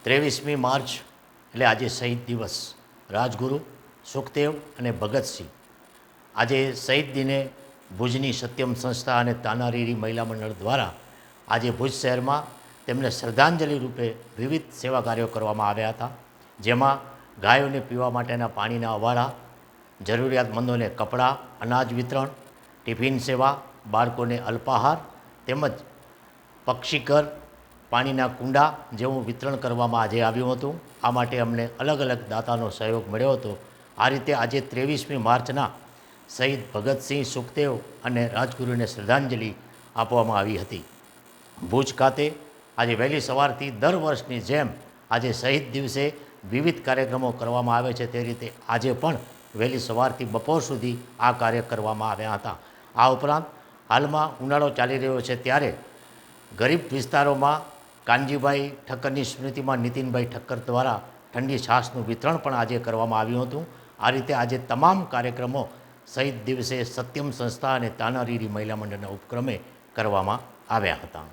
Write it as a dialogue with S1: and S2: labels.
S1: 23મી March એટલે આજે શહીદ દિવસ. રાજગુરુ સુખદેવ અને ભગતસિંહ. આજે શહીદ દિને ભુજની સત્યમ સંસ્થા અને તાનારીરી મહિલા મંડળ દ્વારા આજે ભુજ શહેરમાં તેમને શ્રદ્ધાંજલિ રૂપે વિવિધ સેવા કાર્યો કરવામાં આવ્યા હતા, જેમાં ગાયોને પીવા માટેના પાણીના અવાડા, જરૂરિયાતમંદોને કપડાં, અનાજ વિતરણ, ટિફિન સેવા, બાળકોને અલ્પાહાર તેમજ પક્ષીઘર, પાણીના કુંડા જેવું વિતરણ કરવામાં આજે આવ્યું હતું. આ માટે અમને અલગ અલગ દાતાનો સહયોગ મળ્યો હતો. આ રીતે આજે 23મી માર્ચના શહીદ ભગતસિંહ, સુખદેવ અને રાજગુરુને શ્રદ્ધાંજલિ આપવામાં આવી હતી. ભુજ ખાતે આજે વહેલી સવારથી દર વર્ષની જેમ આજે શહીદ દિવસે વિવિધ કાર્યક્રમો કરવામાં આવે છે, તે રીતે આજે પણ વહેલી સવારથી બપોર સુધી આ કાર્ય કરવામાં આવ્યા હતા. આ ઉપરાંત હાલમાં ઉનાળો ચાલી રહ્યો છે, ત્યારે ગરીબ વિસ્તારોમાં કાનજીભાઈ ઠક્કરની સ્મૃતિમાં નીતિનભાઈ ઠક્કર દ્વારા ઠંડી છાશનું વિતરણ પણ આજે કરવામાં આવ્યું હતું. આ રીતે આજે તમામ કાર્યક્રમો શહીદ દિવસે સત્યમ સંસ્થા અને તાનારીરી મહિલા મંડળના ઉપક્રમે કરવામાં આવ્યા હતા.